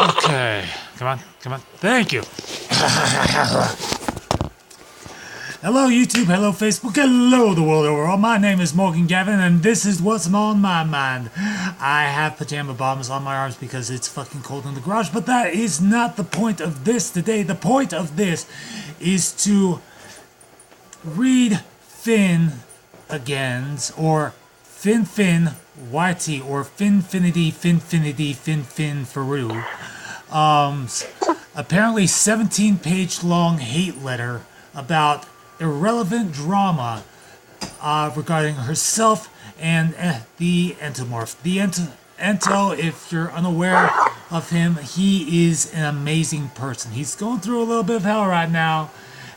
Okay, come on, come on. Thank you. Hello YouTube, hello Facebook, hello the world overall. My name is Morgan Gavin and this is what's on my mind. I have pajama bottoms on my arms because it's fucking cold in the garage, but that is not the point of this today. The point of this is to read Finn again's, or Fin YT, or Finfinity Fin Faru. Apparently 17-page long hate letter about irrelevant drama regarding herself and the entomorph. The Ento, if you're unaware of him, he is an amazing person. He's going through a little bit of hell right now,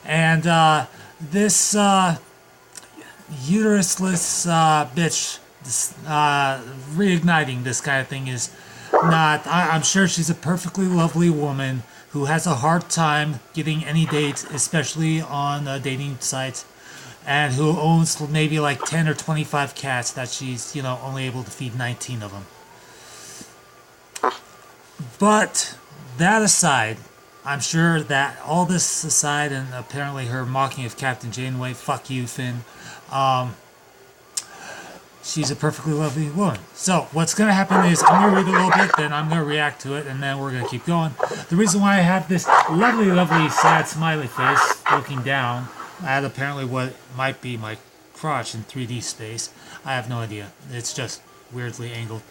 and this uterusless bitch, reigniting this kind of thing is not. I'm sure she's a perfectly lovely woman who has a hard time getting any dates, especially on dating sites, and who owns maybe like 10 or 25 cats that she's, only able to feed 19 of them. But that aside, I'm sure that all this aside, and apparently her mocking of Captain Janeway, fuck you, Finn, she's a perfectly lovely woman. So what's going to happen is I'm going to read a little bit, then I'm going to react to it, and then we're going to keep going. The reason why I have this lovely, lovely, sad smiley face looking down at apparently what might be my crotch in 3D space, I have no idea. It's just weirdly angled.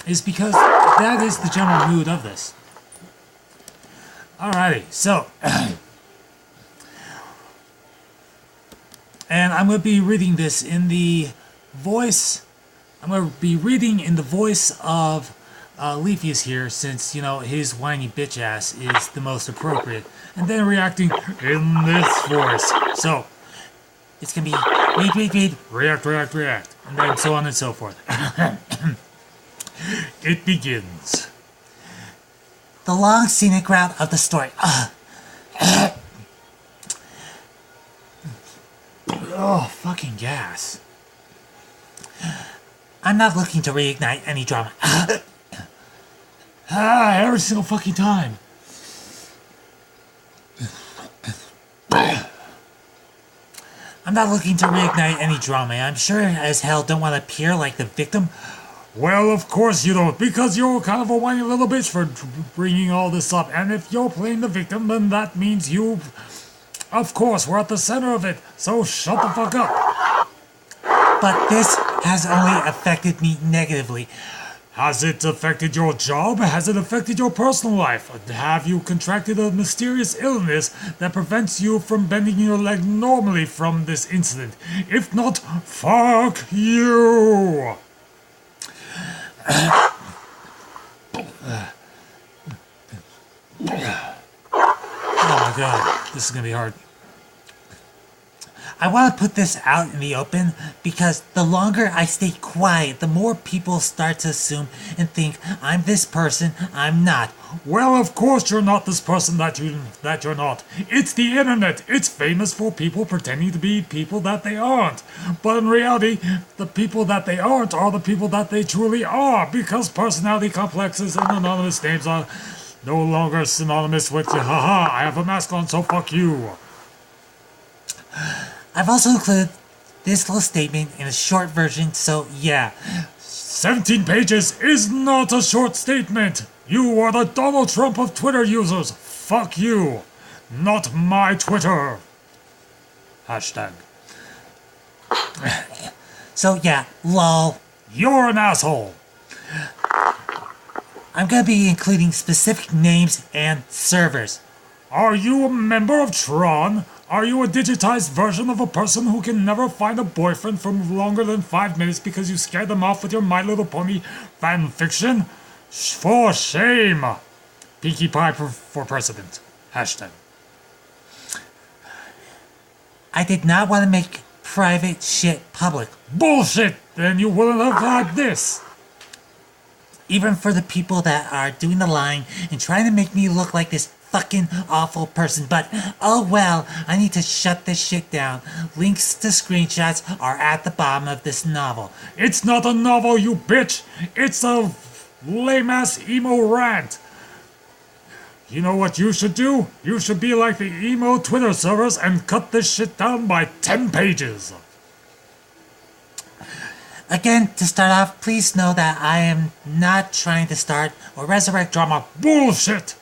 Is because that is the general mood of this. Alrighty, so... and I'm going to be reading this in the voice, I'm going to be reading in the voice of Leafius here, since, his whiny bitch ass is the most appropriate, and then reacting in this voice. So, it's going to be read, react, and then so on and so forth. It begins. The long scenic route of the story. Oh, fucking gas. I'm not looking to reignite any drama. Every single fucking time. I'm not looking to reignite any drama. I'm sure as hell don't want to appear like the victim. Well, of course you don't, because you're kind of a whiny little bitch for bringing all this up. And if you're playing the victim, then that means you, of course, we're at the center of it. So shut the fuck up. But this has only affected me negatively. Has it affected your job? Has it affected your personal life? Have you contracted a mysterious illness that prevents you from bending your leg normally from this incident? If not, fuck you! Oh my god, this is gonna be hard. I want to put this out in the open because the longer I stay quiet, the more people start to assume and think I'm this person I'm not. Well, of course you're not this person that you're not. It's the internet. It's famous for people pretending to be people that they aren't. But in reality, the people that they aren't are the people that they truly are, because personality complexes and anonymous names are no longer synonymous with you. Haha, I have a mask on, so fuck you. I've also included this little statement in a short version, so yeah. 17 pages is not a short statement. You are the Donald Trump of Twitter users. Fuck you. Not my Twitter. Hashtag. So yeah, lol. You're an asshole. I'm gonna be including specific names and servers. Are you a member of Tron? Are you a digitized version of a person who can never find a boyfriend for longer than 5 minutes because you scared them off with your My Little Pony fanfiction? For shame! Pinkie Pie for president. Hashtag. I did not want to make private shit public. Bullshit! Then you wouldn't have had this. Even for the people that are doing the lying and trying to make me look like this fucking awful person, but oh well, I need to shut this shit down. Links to screenshots are at the bottom of this novel. It's not a novel, you bitch! It's a lame-ass emo rant! You know what you should do? You should be like the emo Twitter servers and cut this shit down by 10 pages. Again, to start off, please know that I am not trying to start or resurrect drama Bullshit!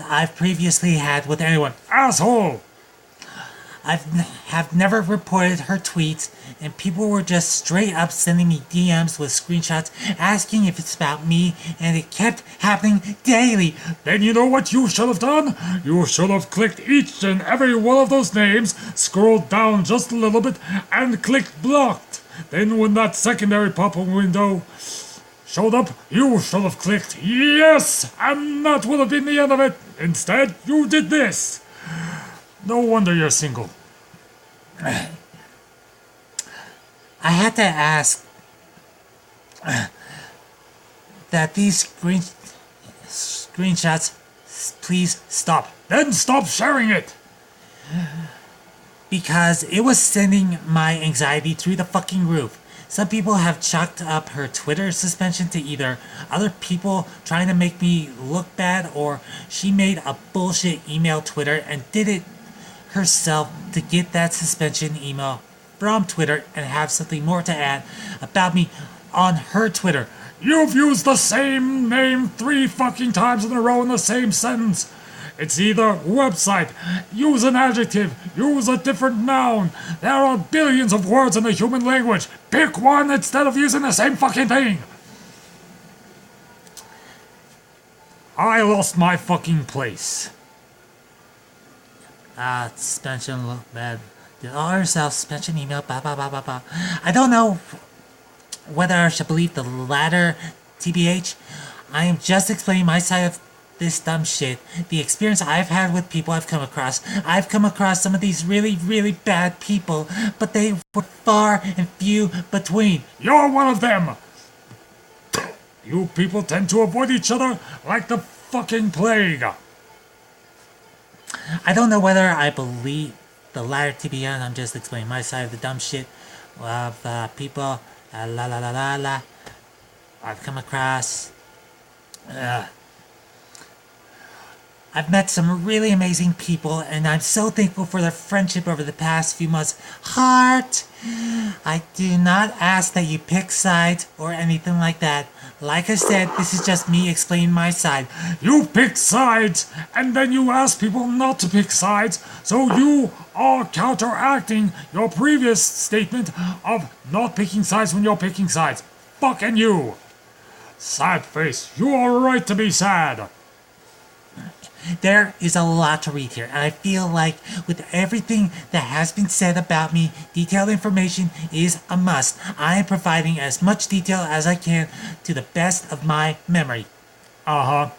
I've previously had with anyone. Asshole! Have never reported her tweets, and people were just straight up sending me DMs with screenshots asking if it's about me, and it kept happening daily. Then you know what you should have done? You should have clicked each and every one of those names, scrolled down just a little bit, and clicked blocked. Then when that secondary pop-up window showed up, you should have clicked yes, and that would have been the end of it. Instead, you did this. No wonder you're single. I had to ask that these screenshots please stop. Then stop sharing it. Because it was sending my anxiety through the fucking roof. Some people have chalked up her Twitter suspension to either other people trying to make me look bad, or she made a bullshit email Twitter and did it herself to get that suspension email from Twitter and have something more to add about me on her Twitter. You've used the same name 3 fucking times in a row in the same sentence. It's either website, use an adjective, use a different noun. There are billions of words in the human language. Pick one instead of using the same fucking thing. I lost my fucking place. Suspension look bad. Did all herself suspension email, blah blah blah blah blah. I don't know whether I should believe the latter, TBH. I am just explaining my side of this dumb shit. The experience I've had with people I've come across. I've come across some of these really, really bad people, but they were far and few between. You're one of them. You people tend to avoid each other like the fucking plague. I don't know whether I believe the latter TBN. I'm just explaining my side of the dumb shit of people. I've come across. I've met some really amazing people, and I'm so thankful for their friendship over the past few months. Heart! I do not ask that you pick sides or anything like that. Like I said, this is just me explaining my side. You pick sides, and then you ask people not to pick sides, so you are counteracting your previous statement of not picking sides when you're picking sides. Fucking you! Sad face, you are right to be sad. There is a lot to read here, and I feel like with everything that has been said about me, detailed information is a must. I am providing as much detail as I can to the best of my memory. I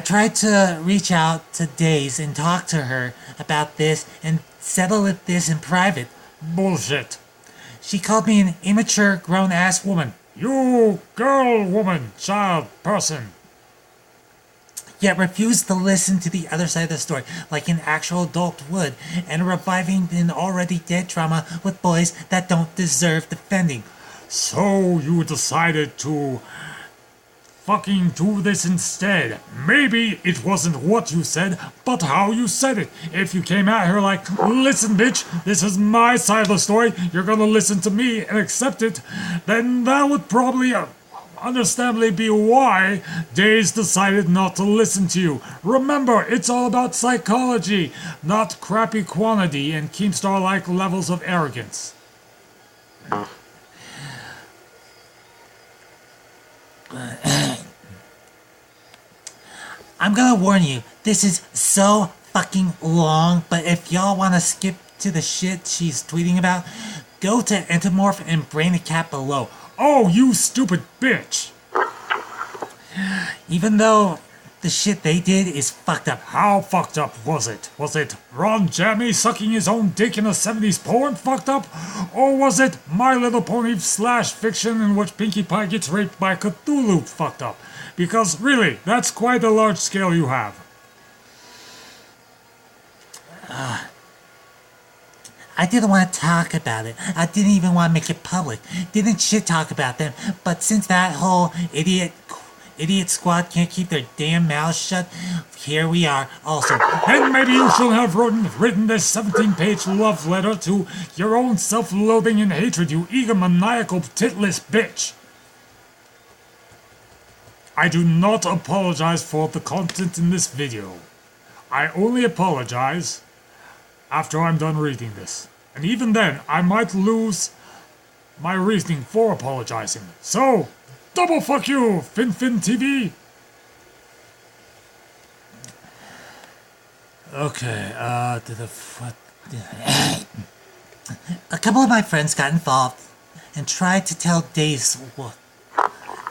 tried to reach out to Days and talk to her about this and settle this in private. Bullshit. She called me an immature, grown-ass woman. You girl, woman, child, person. Yet refused to listen to the other side of the story like an actual adult would, and reviving an already dead trauma with boys that don't deserve defending. So you decided to fucking do this instead. Maybe it wasn't what you said, but how you said it. If you came at her like, listen bitch, this is my side of the story, you're gonna listen to me and accept it, then that would probably understandably be why Days decided not to listen to you. Remember, it's all about psychology, not crappy quantity and Keemstar-like levels of arrogance. I'm gonna warn you, this is so fucking long, but if y'all wanna skip to the shit she's tweeting about, go to Entomorph and brain a cat below. Oh, you stupid bitch! Even though the shit they did is fucked up. How fucked up was it? Was it Ron Jeremy sucking his own dick in a 70s porn fucked up? Or was it My Little Pony / fiction in which Pinkie Pie gets raped by Cthulhu fucked up? Because really, that's quite a large scale you have. I didn't want to talk about it. I didn't even want to make it public. Didn't shit talk about them. But since that whole idiot idiot squad can't keep their damn mouths shut. Here we are, also. And maybe you should have written this 17-page love letter to your own self-loathing and hatred, you egomaniacal, titless bitch. I do not apologize for the content in this video. I only apologize after I'm done reading this. And even then, I might lose my reasoning for apologizing. So, double fuck you, FinFin TV! Okay, A couple of my friends got involved and tried to tell Dave's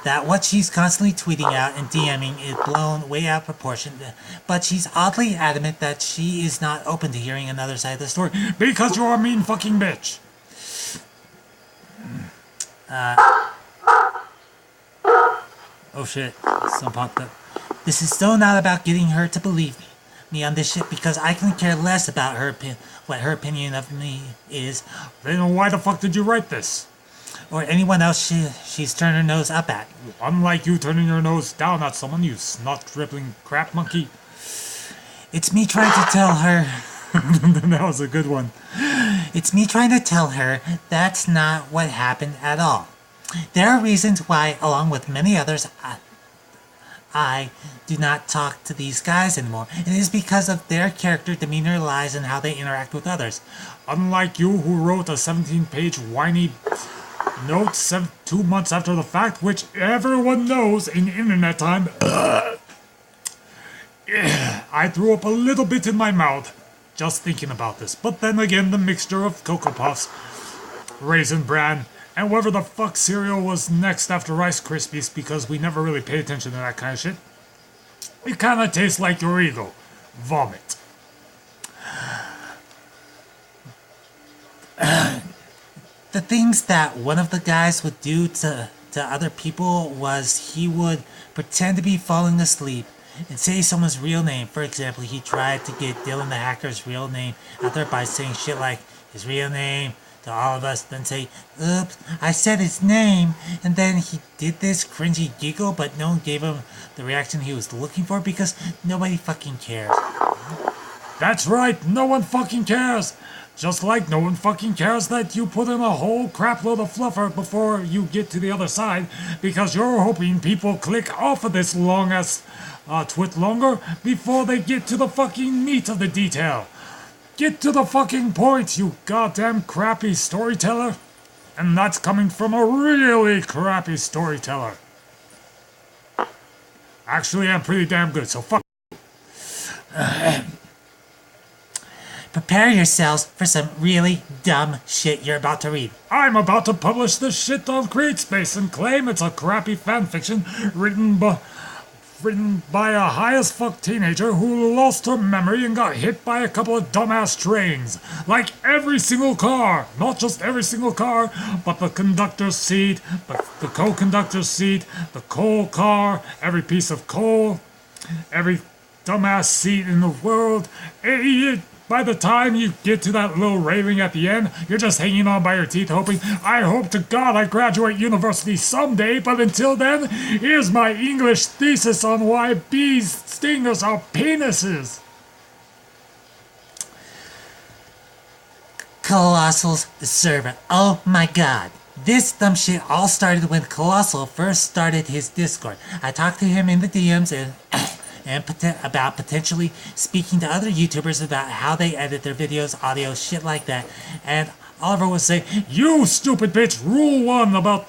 that what she's constantly tweeting out and DMing is blown way out of proportion, but she's oddly adamant that she is not open to hearing another side of the story. Because you're a mean fucking bitch. Oh shit, something popped up. This is still not about getting her to believe me on this shit, because I can care less about what her opinion of me is. Then why the fuck did you write this? Or anyone else she's turned her nose up at. Unlike you turning your nose down at someone, you snot-dribbling crap monkey. It's me trying to tell her... That was a good one. It's me trying to tell her that's not what happened at all. There are reasons why, along with many others, I do not talk to these guys anymore. It is because of their character, demeanor, lies, and how they interact with others. Unlike you, who wrote a 17-page whiny note 2 months after the fact, which everyone knows in internet time. I threw up a little bit in my mouth just thinking about this. But then again, the mixture of Cocoa Puffs, Raisin Bran, and whatever the fuck cereal was next after Rice Krispies, because we never really pay attention to that kind of shit. It kind of tastes like your ego. Vomit. The things that one of the guys would do to other people was he would pretend to be falling asleep and say someone's real name. For example, he tried to get Dylan the Hacker's real name out there by saying shit like his real name to all of us, then say, oops, I said his name, and then he did this cringy giggle, but no one gave him the reaction he was looking for because nobody fucking cares. That's right, no one fucking cares! Just like no one fucking cares that you put in a whole crapload of fluffer before you get to the other side, because you're hoping people click off of this long-ass twit longer before they get to the fucking meat of the detail. Get to the fucking point, you goddamn crappy storyteller. And that's coming from a really crappy storyteller. Actually, I'm pretty damn good, so fuck. Prepare yourselves for some really dumb shit you're about to read. I'm about to publish this shit on CreateSpace and claim it's a crappy fanfiction written by a high-as-fuck teenager who lost her memory and got hit by a couple of dumbass trains. Like every single car. Not just every single car, but the conductor's seat, but the co-conductor's seat, the coal car, every piece of coal, every dumbass seat in the world. By the time you get to that little railing at the end, you're just hanging on by your teeth hoping, I hope to God I graduate university someday, but until then, here's my English thesis on why bees' stingers are penises. Colossal's servant. Oh my god. This dumb shit all started when Colossal first started his Discord. I talked to him in the DMs and about potentially speaking to other YouTubers about how they edit their videos, audio, shit like that. And Oliver would say, you stupid bitch, rule one about...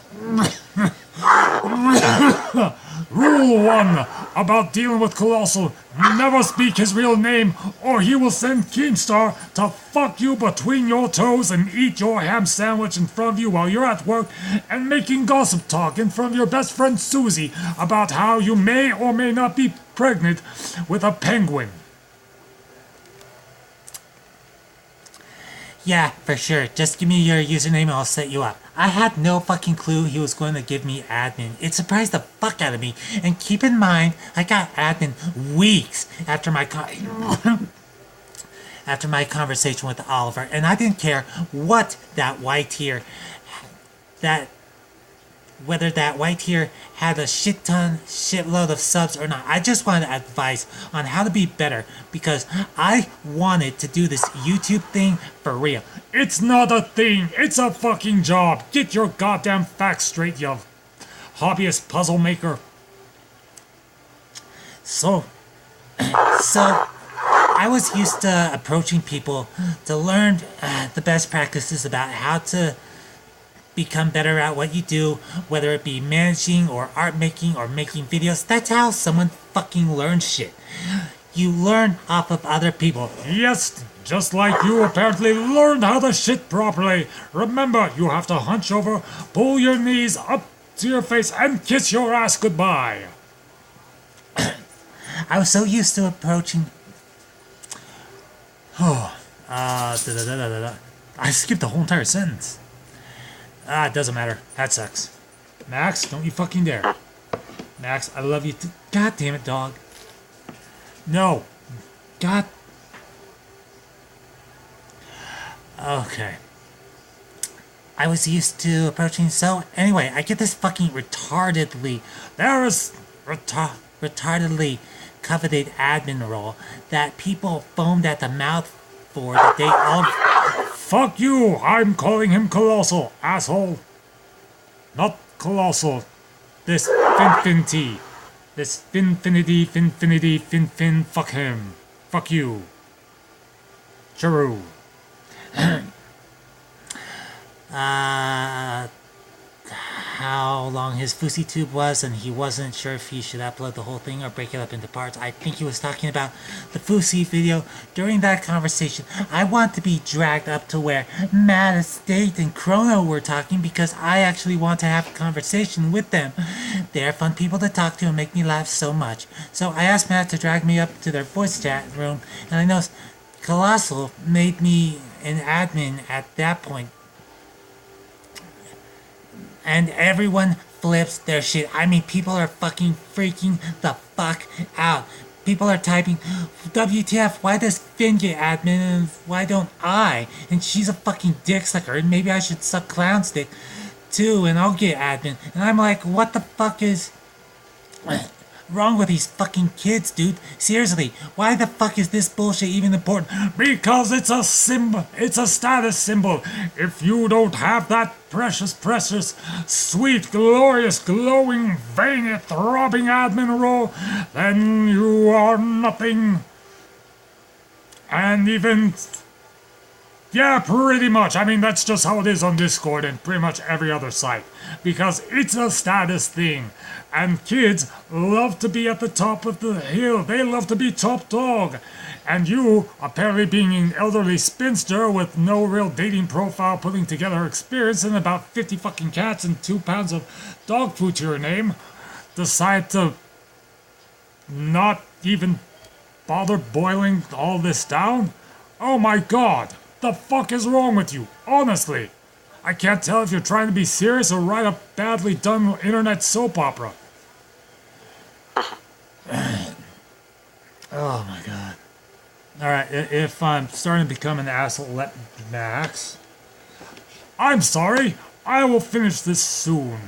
Rule 1 about dealing with Colossal. Never speak his real name or he will send Keemstar to fuck you between your toes and eat your ham sandwich in front of you while you're at work and making gossip talk in front of your best friend Susie about how you may or may not be pregnant with a penguin. Yeah, for sure. Just give me your username and I'll set you up. I had no fucking clue he was going to give me admin. It surprised the fuck out of me. And keep in mind, I got admin weeks after my conversation with Oliver, and I didn't care what that white tear that whether that white tier had a shitload of subs or not. I just wanted advice on how to be better because I wanted to do this YouTube thing for real. It's not a thing, it's a fucking job. Get your goddamn facts straight, you hobbyist puzzle maker. So I was used to approaching people to learn the best practices about how to become better at what you do, whether it be managing or art making or making videos. That's how someone fucking learns shit. You learn off of other people. Yes, just like you apparently learned how to shit properly. Remember, you have to hunch over, pull your knees up to your face, and kiss your ass goodbye. I was so used to approaching... I skipped the whole entire sentence. It doesn't matter. That sucks. Max, don't you fucking dare. Max, I love you too. God damn it, dog. No. God. Okay. I was used to approaching, so anyway, I get this fucking retardedly coveted admin role that people foamed at the mouth for the day of... Fuck you! I'm calling him Colossal, asshole. Not Colossal. This Finfinity. This Finfinity, fuck him. Fuck you. Churu. How long his Fousey tube was, and he wasn't sure if he should upload the whole thing or break it up into parts. I think he was talking about the Fousey video. During that conversation, I want to be dragged up to where Matt Estate and Chrono were talking because I actually want to have a conversation with them. They're fun people to talk to and make me laugh so much. So I asked Matt to drag me up to their voice chat room, and I noticed Colossal made me an admin at that point. And everyone flips their shit. I mean, people are fucking freaking the fuck out. People are typing, WTF, why does Finn get admin and why don't I? And she's a fucking dick sucker, and maybe I should suck Clown's dick too, and I'll get admin. And I'm like, what the fuck is wrong with these fucking kids, dude? Seriously, why the fuck is this bullshit even important? Because it's a symbol. It's a status symbol. If you don't have that precious, sweet, glorious, glowing, veiny, throbbing admin role, then you are nothing. And even... yeah, pretty much. I mean, that's just how it is on Discord and pretty much every other site. Because it's a status thing. And kids love to be at the top of the hill. They love to be top dog. And you, apparently being an elderly spinster with no real dating profile, putting together experience and about 50 fucking cats and 2 pounds of dog food to your name, decide to not even bother boiling all this down? Oh my god. The fuck is wrong with you? Honestly. I can't tell if you're trying to be serious or write a badly done internet soap opera. Oh my god. Alright, if I'm starting to become an asshole, let Max. I'm sorry. I will finish this soon.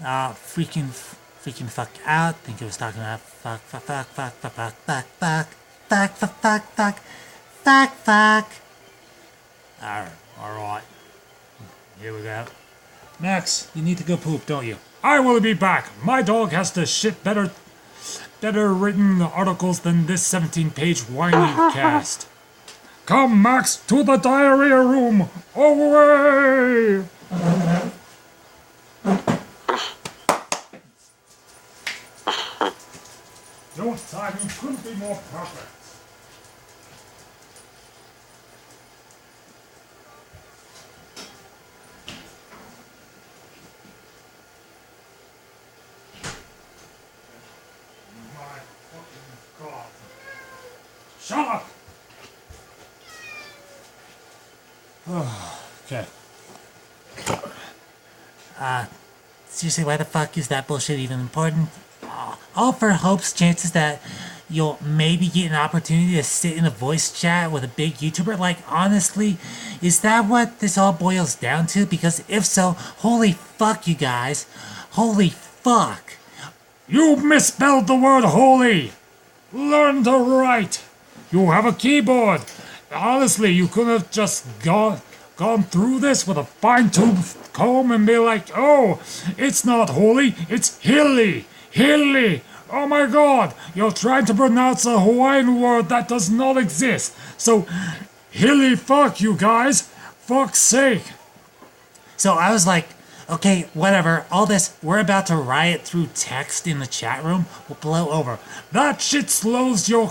Freaking fuck out. Think it was talking about fuck. Alright. Here we go. Max, you need to go poop, don't you? I will be back. My dog has to shit better written articles than this 17-page whiny cast. Come, Max, to the diarrhea room. Away! Your timing couldn't be more perfect. God. Shut up! Okay. Seriously, why the fuck is that bullshit even important? All for hopes, chances that you'll maybe get an opportunity to sit in a voice chat with a big YouTuber? Like, honestly, is that what this all boils down to? Because if so, holy fuck, you guys. Holy fuck. You misspelled the word holy! Learn to write! You have a keyboard! Honestly, you could have just gone through this with a fine-tooth comb and be like, oh, it's not holy, it's hilly! Hilly! Oh my god! You're trying to pronounce a Hawaiian word that does not exist! So, hilly fuck, you guys! Fuck's sake! So I was like, okay, whatever. All this, we're about to riot through text in the chat room, will blow over. That shit slows your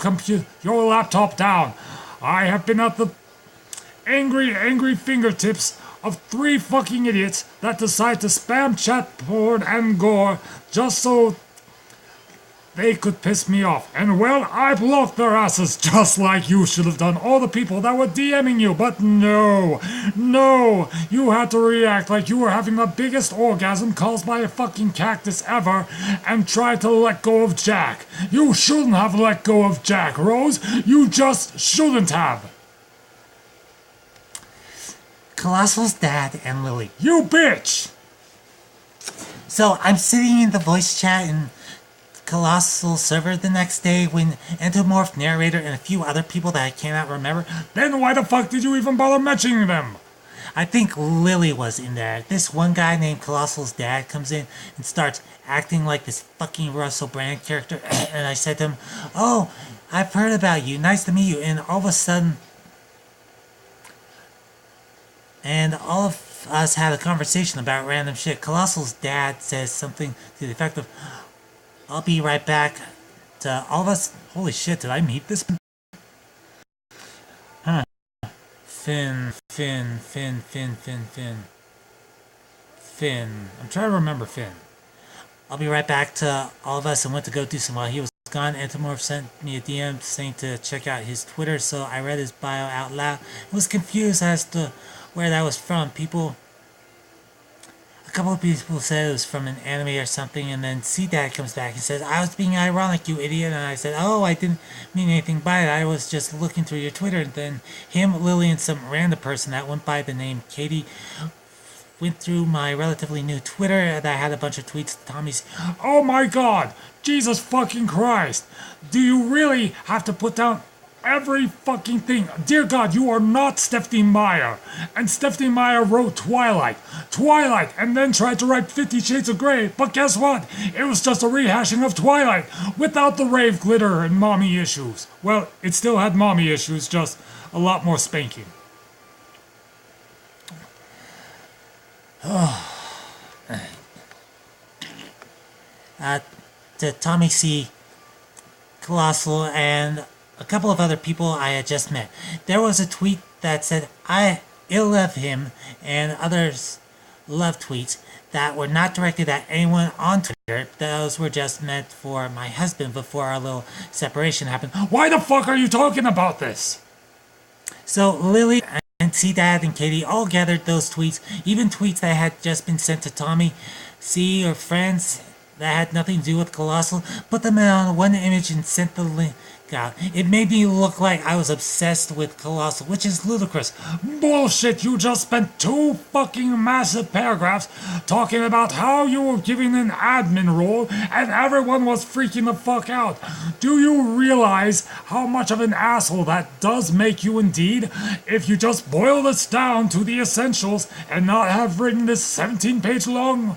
laptop down. I have been at the angry fingertips of 3 fucking idiots that decide to spam chat porn and gore just so they could piss me off. And well, I blocked their asses just like you should have done all the people that were DMing you. But no, you had to react like you were having the biggest orgasm caused by a fucking cactus ever and try to let go of Jack. You shouldn't have let go of Jack, Rose. You just shouldn't have. Colossal's dad and Lily. You bitch! So I'm sitting in the voice chat in Colossal server the next day when Entomorph, narrator, and a few other people that I cannot remember. Then why the fuck did you even bother mentioning them? I think Lily was in there. This one guy named Colossal's dad comes in and starts acting like this fucking Russell Brand character. And I said to him, oh, I've heard about you. Nice to meet you. And all of us had a conversation about random shit. Colossal's dad says something to the effect of, I'll be right back to all of us. Holy shit, did I meet this? Huh. Finn. I'm trying to remember Finn. I'll be right back to all of us and went to go do some while he was gone. Entomorph sent me a DM saying to check out his Twitter, so I read his bio out loud. I was confused as to where that was from. A couple of people said it was from an anime or something, and then C-Dad comes back and says, I was being ironic, you idiot. And I said, oh, I didn't mean anything by it. I was just looking through your Twitter. And then him, Lily, and some random person that went by the name Katie went through my relatively new Twitter, and I had a bunch of tweets. Tommy's, oh my god! Jesus fucking Christ! Do you really have to put down every fucking thing? Dear God, you are not Stephanie Meyer. And Stephanie Meyer wrote Twilight, and then tried to write 50 Shades of Grey. But guess what? It was just a rehashing of Twilight without the rave glitter and mommy issues. Well, it still had mommy issues, just a lot more spanking. To Tommy C, Colossal, and a couple of other people I had just met. There was a tweet that said, I love him, and others love tweets that were not directed at anyone on Twitter. Those were just meant for my husband before our little separation happened. Why the fuck are you talking about this? So Lily and C-Dad and Katie all gathered those tweets, even tweets that had just been sent to Tommy C or friends that had nothing to do with Colossal, put them on one image and sent the link out. It made me look like I was obsessed with Colossal, which is ludicrous. Bullshit, you just spent 2 fucking massive paragraphs talking about how you were given an admin role and everyone was freaking the fuck out. Do you realize how much of an asshole that does make you indeed? If you just boil this down to the essentials and not have written this 17-page long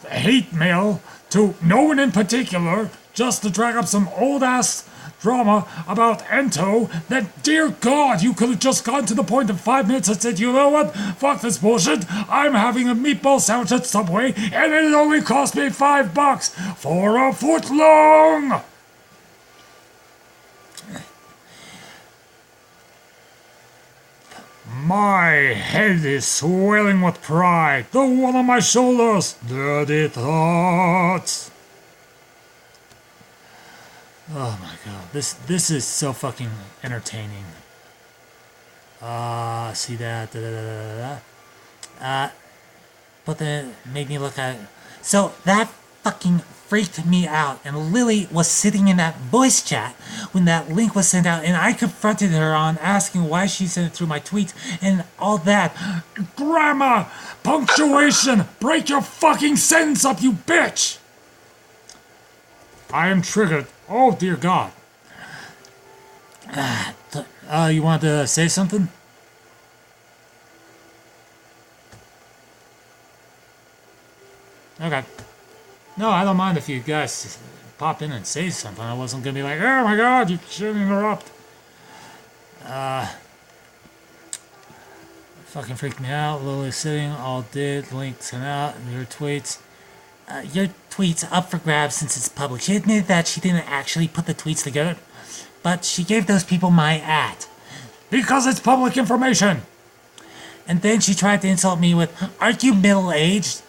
hate mail to no one in particular, just to drag up some old-ass drama about Ento, then dear God, you could have just gone to the point in 5 minutes and said, you know what, fuck this bullshit, I'm having a meatball sandwich at Subway, and it only cost me $5 for a foot long! My head is swelling with pride. The one on my shoulders. Dirty thoughts. Oh my god. This is so fucking entertaining. See that. But then it made me look at it. So that fucking freaked me out. And Lily was sitting in that voice chat when that link was sent out, and I confronted her on asking why she sent it through my tweets and all that. Grammar! Punctuation! Break your fucking sentence up, you bitch! I am triggered. Oh, dear God. You want to say something? Okay. No, I don't mind if you guys pop in and say something. I wasn't gonna be like, oh my God, you shouldn't interrupt. Fucking freaked me out. Lily sitting, all did, link sent out, and your tweets. Your tweet's up for grabs since it's public. She admitted that she didn't actually put the tweets together, but she gave those people my @ because it's public information. And then she tried to insult me with, aren't you middle-aged?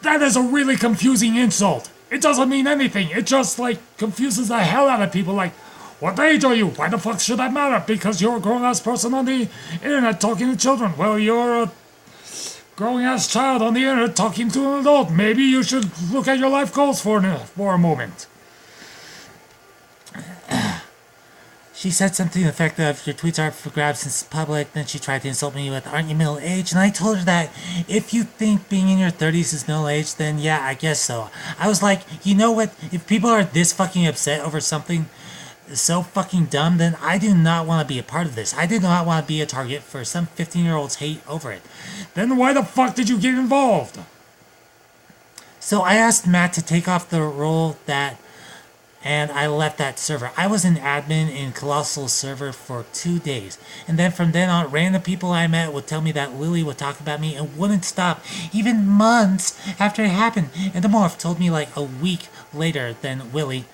That is a really confusing insult. It doesn't mean anything. It just, like, confuses the hell out of people. Like, what age are you? Why the fuck should that matter? Because you're a grown-ass person on the internet talking to children. Well, you're a growing-ass child on the internet talking to an adult. Maybe you should look at your life goals for a moment. She said something to the effect of, your tweets are up for grabs since it's public. Then she tried to insult me with, aren't you middle-aged? And I told her that if you think being in your 30s is middle-aged, then yeah, I guess so. I was like, you know what? If people are this fucking upset over something so fucking dumb, then I do not want to be a part of this. I do not want to be a target for some 15-year-old's hate over it. Then why the fuck did you get involved? So I asked Matt to take off the role and I left that server. I was an admin in Colossal's server for 2 days. And then from then on, random people I met would tell me that Lily would talk about me and wouldn't stop, even months after it happened. And the Morph told me like a week later than Lily,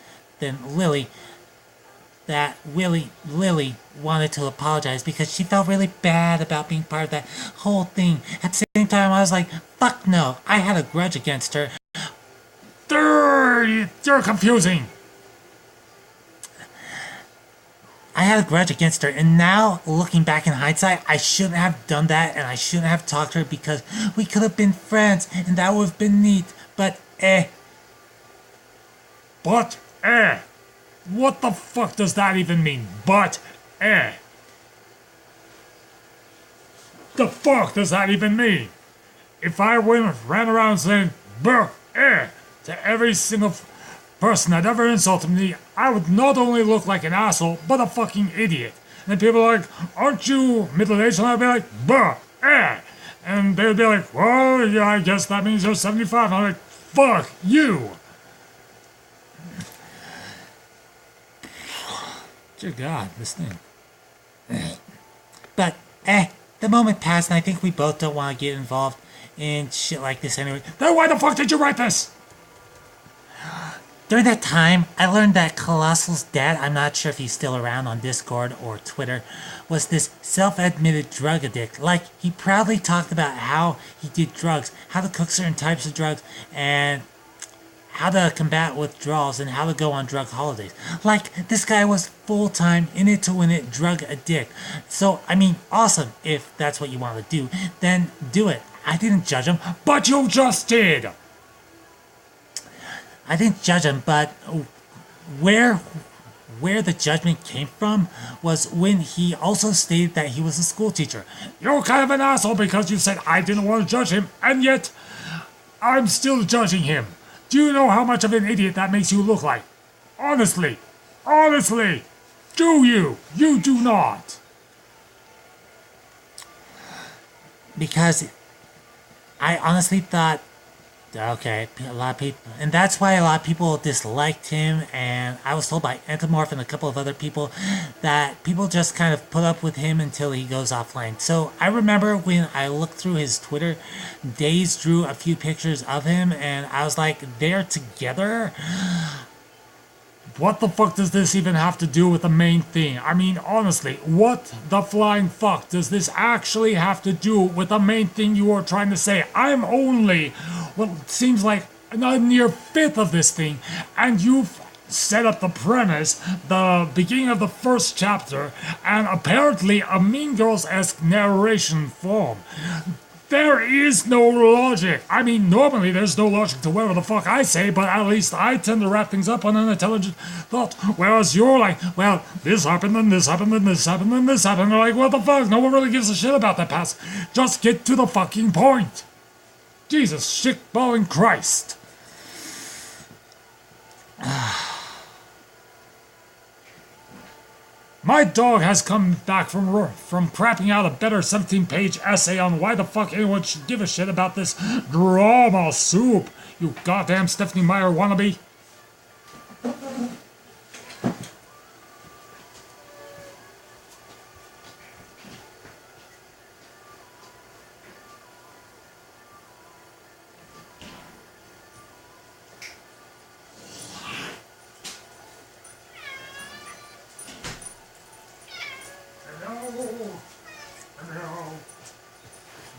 that Lily wanted to apologize because she felt really bad about being part of that whole thing. At the same time, I was like, fuck no, I had a grudge against her. You're confusing. I had a grudge against her, and now, looking back in hindsight, I shouldn't have done that, and I shouldn't have talked to her because we could have been friends, and that would have been neat, but But what the fuck does that even mean? But The fuck does that even mean? If I ran around saying to every single person that ever insulted me, I would not only look like an asshole, but a fucking idiot. And people are like, aren't you middle-aged? And I'd be like, And they'd be like, well, yeah, I guess that means you're 75. And I'm like, fuck you. Dear God, this thing. But, the moment passed, and I think we both don't want to get involved in shit like this anyway. Then why the fuck did you write this? During that time, I learned that Colossal's dad, I'm not sure if he's still around on Discord or Twitter, was this self-admitted drug addict. Like, he proudly talked about how he did drugs, how to cook certain types of drugs, and how to combat withdrawals, and how to go on drug holidays. Like, this guy was full-time, in-it-to-win-it drug addict. So, I mean, awesome. If that's what you want to do, then do it. I didn't judge him. But you just did! I didn't judge him, but where the judgment came from was when he also stated that he was a school teacher. You're kind of an asshole because you said I didn't want to judge him, and yet I'm still judging him. Do you know how much of an idiot that makes you look like? Honestly, do you? You do not. Because I honestly thought, okay, a lot of people, and that's why a lot of people disliked him, and I was told by Entomorph and a couple of other people that people just kind of put up with him until he goes offline. So I remember when I looked through his Twitter, Days drew a few pictures of him, and I was like, they're together? What the fuck does this even have to do with the main thing? I mean, honestly, what the flying fuck does this actually have to do with the main thing you are trying to say? I'm only, what seems like a near fifth of this thing, and you've set up the premise, the beginning of the first chapter, and apparently a Mean Girls-esque narration form. There is no logic. I mean, normally there's no logic to whatever the fuck I say, but at least I tend to wrap things up on an intelligent thought. Whereas you're like, well, this happened, and this happened, and this happened, and this happened. They're like, what the fuck? No one really gives a shit about that past. Just get to the fucking point. Jesus, shitballing Christ. My dog has come back from crapping out a better 17-page essay on why the fuck anyone should give a shit about this drama soup, you goddamn Stephanie Meyer wannabe.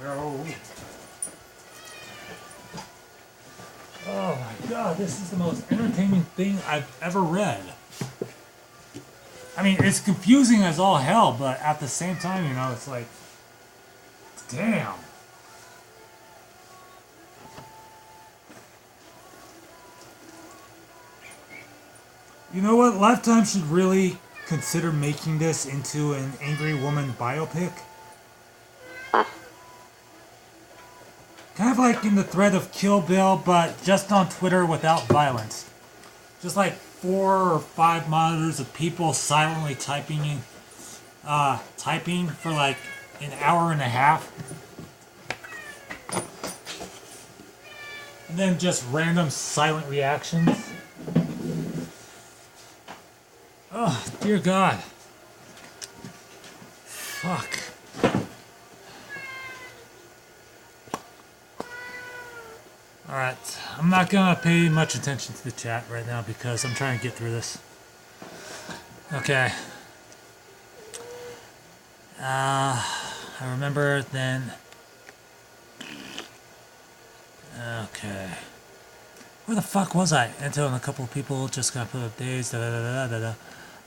No. Oh my god, this is the most entertaining thing I've ever read. I mean, it's confusing as all hell, but at the same time, you know, it's like, damn. You know what? Lifetime should really consider making this into an angry woman biopic. Kind of like in the thread of Kill Bill, but just on Twitter without violence. Just like 4 or 5 monitors of people silently typing for like an hour and a half. And then just random silent reactions. Oh, dear God. Fuck. Alright, I'm not gonna pay much attention to the chat right now because I'm trying to get through this. Okay. I remember then. Okay. Where the fuck was I? Ento and a couple of people just got put up days. Da, da, da, da, da, da.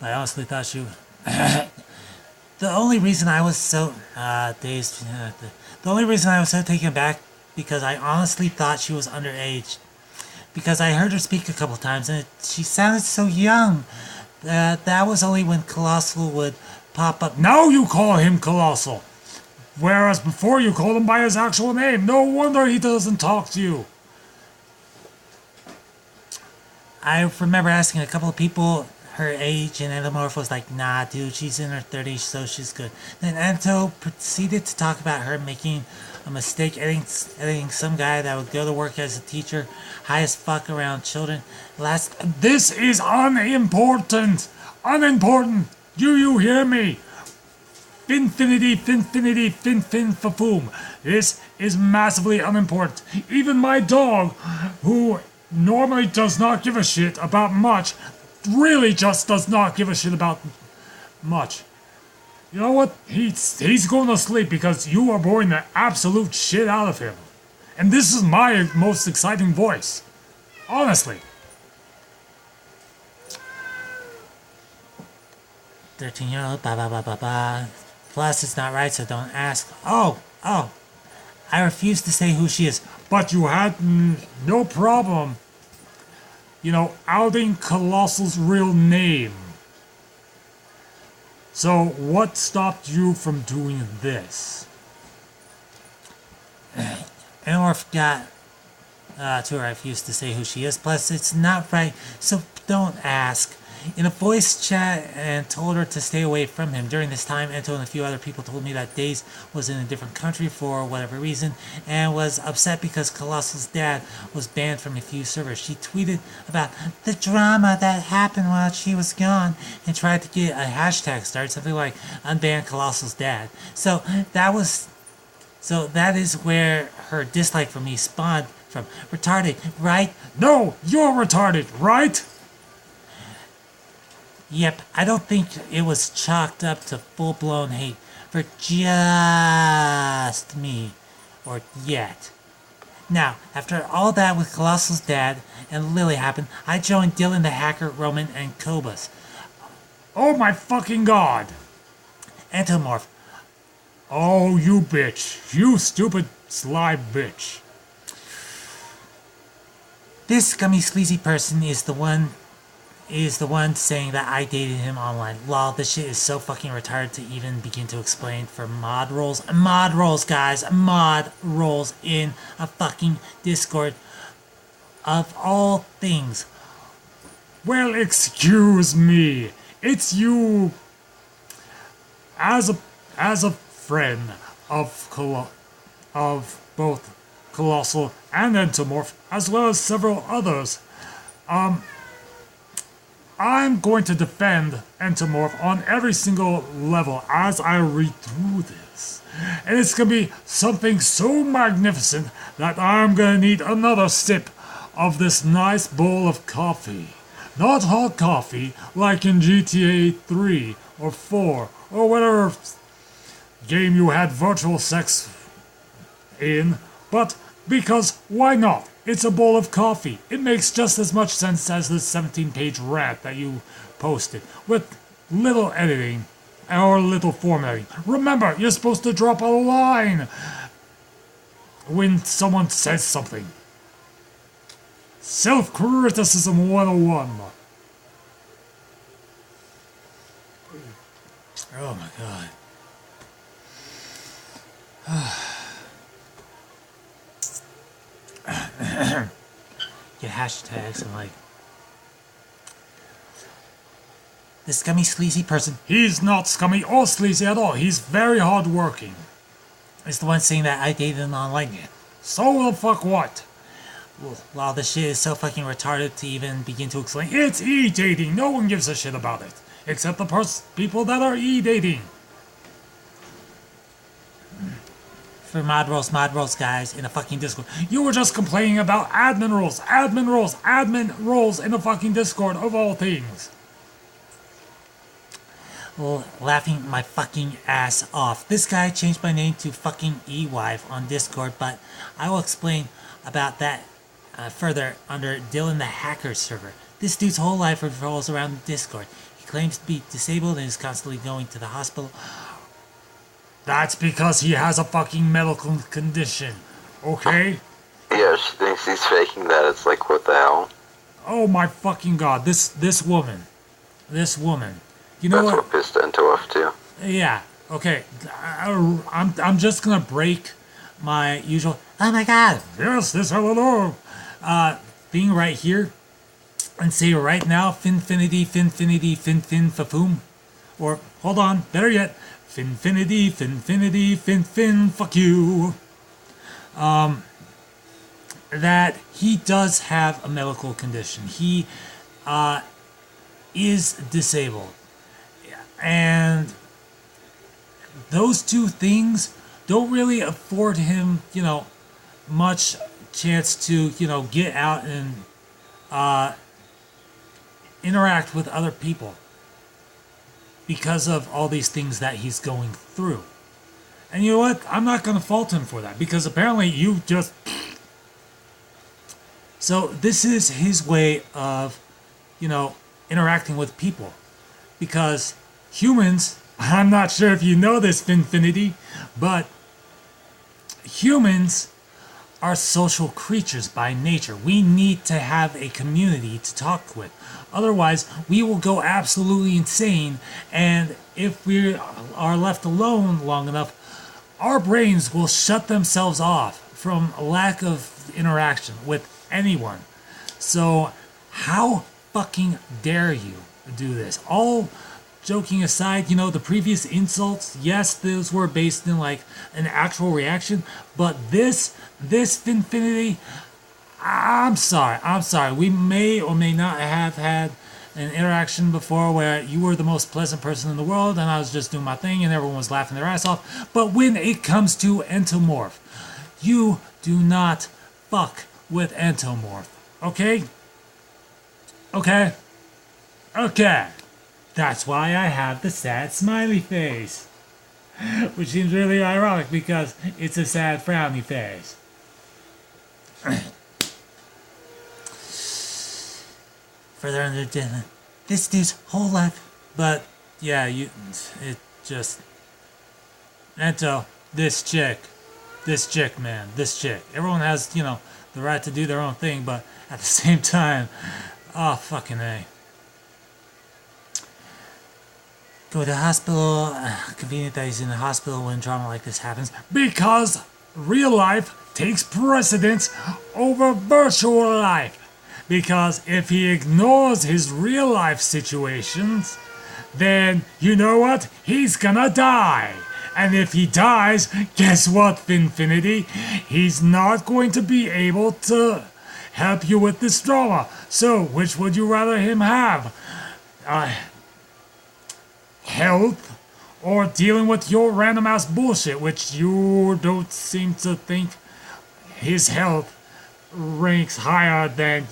I honestly thought she. The only reason I was so dazed. The only reason I was so taken aback because I honestly thought she was underage. Because I heard her speak a couple times and she sounded so young. That was only when Colossal would pop up. Now you call him Colossal. Whereas before you called him by his actual name. No wonder he doesn't talk to you. I remember asking a couple of people her age, and Endomorph was like, nah, dude, she's in her 30s, so she's good. Then Ento proceeded to talk about her making a mistake editing some guy that would go to work as a teacher, high as fuck around children. This is unimportant! Unimportant! Do you hear me? Finfinity, fin-fin-fafoom. This is massively unimportant. Even my dog, who normally does not give a shit about much, really just does not give a shit about much. You know what? He's going to sleep because you are boring the absolute shit out of him. And this is my most exciting voice. Honestly. 13-year-old, ba. Plus, it's not right, so don't ask. Oh. I refuse to say who she is. But you had no problem, you know, outing Colossal's real name. So, what stopped you from doing this? Endomorph got to her, I refuse to say who she is. Plus, it's not right, so don't ask. In a voice chat and told her to stay away from him. During this time, Ento and a few other people told me that Days was in a different country for whatever reason and was upset because Colossal's dad was banned from a few servers. She tweeted about the drama that happened while she was gone and tried to get a hashtag started, something like unban Colossal's dad. So that is where her dislike for me spawned from. Retarded, right? No, you're retarded, right? Yep, I don't think it was chalked up to full-blown hate for just me, or yet. Now, after all that with Colossal's dad and Lily happened, I joined Dylan the Hacker, Roman, and Kobus. Oh my fucking god! Endomorph, Oh, you bitch. You stupid sly bitch. This scummy sleazy person is the one saying that I dated him online. Lol, this shit is so fucking retarded to even begin to explain. For mod roles, guys, mod roles in a fucking Discord of all things. Well, excuse me. It's you. As a friend of both Colossal and Entomorph, as well as several others, I'm going to defend Entomorph on every single level as I read through this. And it's going to be something so magnificent that I'm going to need another sip of this nice bowl of coffee. Not hot coffee like in GTA 3 or 4 or whatever game you had virtual sex in, but because why not? It's a bowl of coffee. It makes just as much sense as the 17-page rant that you posted, with little editing or little formatting. Remember, you're supposed to drop a line when someone says something. Self-criticism 101. Oh my god. Get hashtags and like the scummy sleazy person. He's not scummy or sleazy at all. He's very hardworking. Is the one saying that I dated him online yet. So the fuck what? Wow, this shit is so fucking retarded to even begin to explain. It's e-dating. No one gives a shit about it. Except the people that are e-dating. For mod roles, guys, in a fucking Discord. You were just complaining about admin roles in a fucking Discord of all things. Laughing my fucking ass off. This guy changed my name to fucking eWife on Discord, but I will explain about that further under Dylan the Hacker server. This dude's whole life revolves around Discord. He claims to be disabled and is constantly going to the hospital. That's because he has a fucking medical condition, okay? Yeah, she thinks he's faking that. It's like, what the hell? Oh my fucking god, this woman. You know That's what? what pissed into off too. Yeah, okay. I'm just gonna break my usual, Oh my god! yes, this hello, thing right here and say right now, finfinity, fafoom. Or, hold on, better yet, finfinity, fuck you. That he does have a medical condition. He is disabled. And those two things don't really afford him, much chance to, get out and interact with other people because of all these things that he's going through. And you know what? I'm not going to fault him for that because apparently you just... So this is his way of, interacting with people. Because humans, I'm not sure if you know this, Finfinity, but humans are social creatures by nature. We need to have a community to talk with. Otherwise, we will go absolutely insane, and if we are left alone long enough, our brains will shut themselves off from a lack of interaction with anyone. So, how fucking dare you do this? All joking aside, the previous insults, yes, those were based in like an actual reaction, but this Finfinity, I'm sorry. We may or may not have had an interaction before where you were the most pleasant person in the world and I was just doing my thing and everyone was laughing their ass off. But when it comes to Entomorph, you do not fuck with Entomorph. Okay? That's why I have the sad smiley face. Which seems really ironic because it's a sad frowny face. Further under Dylan. This dude's whole life. But yeah, it just Ento, this chick, man, this chick. Everyone has, the right to do their own thing, but at the same time, oh, fucking A. Go to the hospital. Convenient that he's in the hospital when drama like this happens. Because real life takes precedence over virtual life. Because if he ignores his real life situations, then you know what? He's gonna die. And if he dies, guess what, Finfinity? He's not going to be able to help you with this drama. So, which would you rather him have? Health or dealing with your random ass bullshit, which you don't seem to think his health ranks higher than,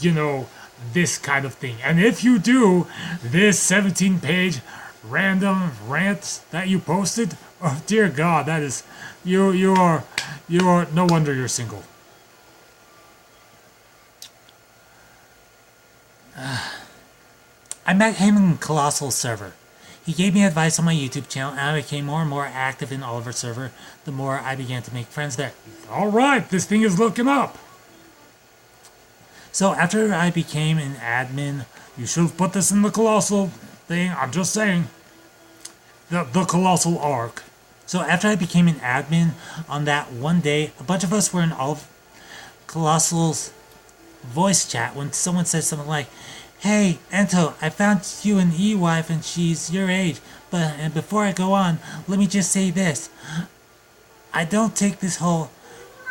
this kind of thing. And if you do, this 17-page random rant that you posted, oh dear God, that is, you are, no wonder you're single. I met him in Colossal server. He gave me advice on my YouTube channel, and I became more and more active in Oliver's server the more I began to make friends there. Alright, this thing is looking up. So after I became an admin, You should have put this in the Colossal thing, I'm just saying. The Colossal Arc. so after I became an admin on that one day, a bunch of us were in Colossal's voice chat when someone said something like, "Hey, Ento, I found you an E-wife and she's your age, and before I go on, let me just say this. I don't take this whole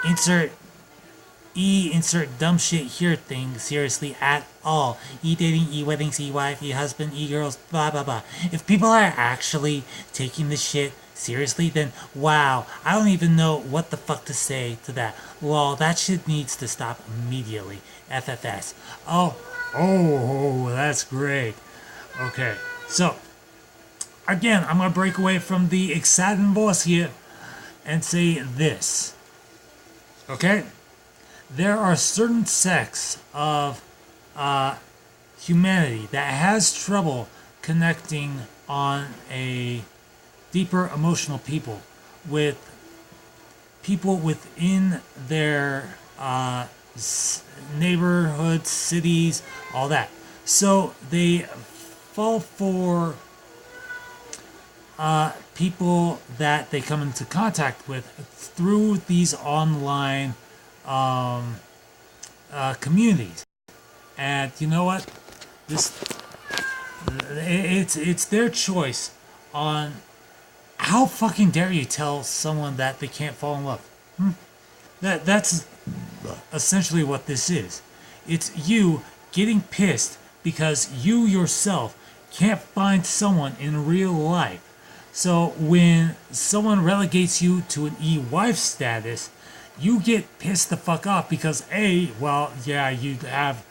insert dumb shit here thing seriously at all. E-dating, E-weddings, E-wife, E-husband, E-girls, blah blah blah. If people are actually taking this shit seriously, then wow, I don't even know what the fuck to say to that. Lol, that shit needs to stop immediately. FFS." Oh, that's great. Okay, so, again, I'm going to break away from the exciting voice here and say this. Okay? There are certain sects of humanity that has trouble connecting on a deeper emotional with people within their neighborhoods, cities, all that. So they fall for people that they come into contact with through these online communities. And you know what? It's their choice on how fucking dare you tell someone that they can't fall in love. That's essentially what this is. It's you getting pissed because you yourself can't find someone in real life. So when someone relegates you to an E-wife status, you get pissed the fuck off because you have,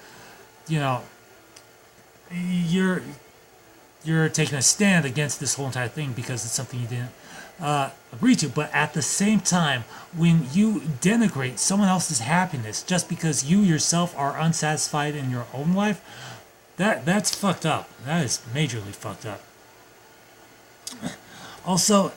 you're taking a stand against this whole entire thing because it's something you didn't agree to. But at the same time, when you denigrate someone else's happiness just because you yourself are unsatisfied in your own life, that's fucked up. That is majorly fucked up. Also,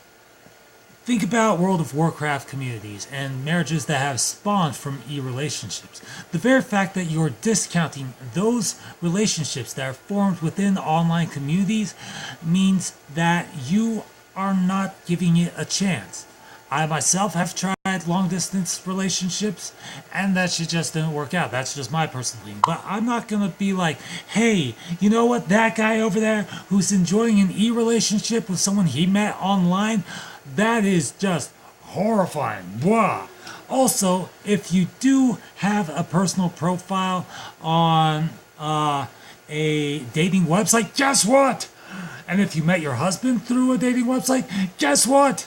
think about World of Warcraft communities and marriages that have spawned from e-relationships. The very fact that you're discounting those relationships that are formed within online communities means that you are not giving it a chance. I myself have tried long distance relationships and that shit just didn't work out. That's just my personal thing. But I'm not gonna be like, hey, you know what, that guy over there who's enjoying an e-relationship with someone he met online, that is just horrifying. Blah. Also, if you do have a personal profile on a dating website, guess what? And if you met your husband through a dating website, guess what?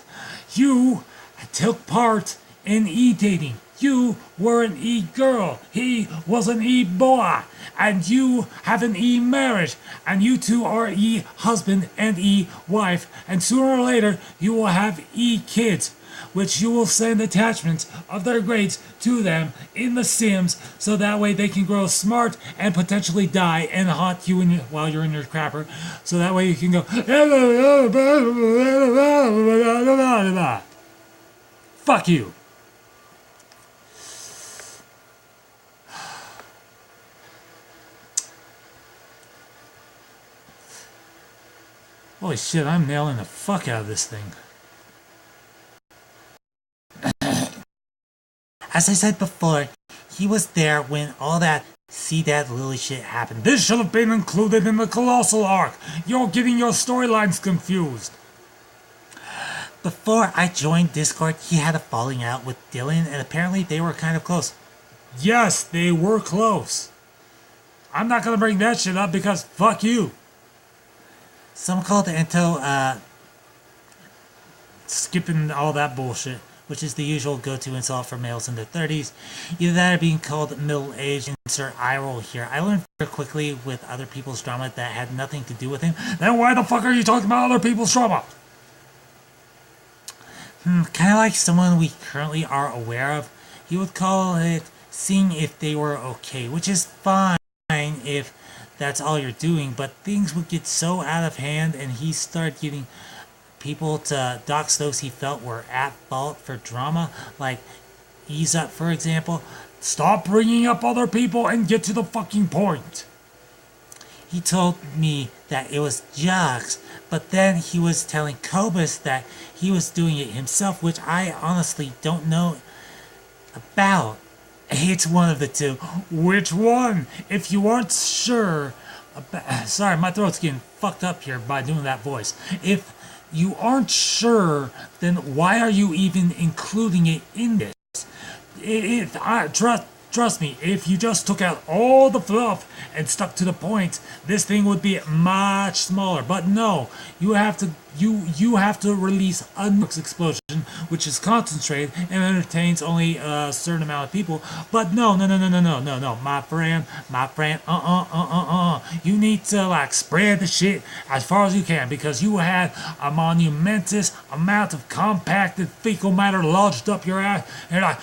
You took part in e-dating. You were an e-girl. He was an e-boy. And you have an e-marriage. And you two are e-husband and e-wife. And sooner or later, you will have e-kids, which you will send attachments of their grades to them in The Sims, so that way they can grow smart and potentially die and haunt you while you're in your crapper. So that way you can go. Fuck you. Holy shit, I'm nailing the fuck out of this thing. As I said before, he was there when all that see that Lily shit happened. This should have been included in the Colossal arc. You're getting your storylines confused. Before I joined Discord, he had a falling out with Dylan, and apparently they were kind of close. Yes, they were close. I'm not gonna bring that shit up because fuck you. Some called Ento, Skipping all that bullshit. which is the usual go-to insult for males in their 30s. Either that or being called middle-aged, insert eye roll here. I learned very quickly with other people's drama that had nothing to do with him. Then why the fuck are you talking about other people's trauma? Kind of like someone we currently are aware of. He would call it seeing if they were okay, which is fine if that's all you're doing, but things would get so out of hand and he started getting people to dox those he felt were at fault for drama, like Ease Up, for example. Stop bringing up other people and get to the fucking point. He told me that it was Jux, but then he was telling Cobus that he was doing it himself, which I honestly don't know about. It's one of the two. Which one? If you aren't sure about... Sorry, my throat's getting fucked up here by doing that voice. If you aren't sure, then why are you even including it in this? Trust me, if you just took out all the fluff and stuck to the point, this thing would be much smaller. But no, you have to release a Nux explosion, which is concentrated and entertains only a certain amount of people. But no, my friend, you need to like spread the shit as far as you can, because you had a monumentous amount of compacted fecal matter lodged up your ass, and you're like,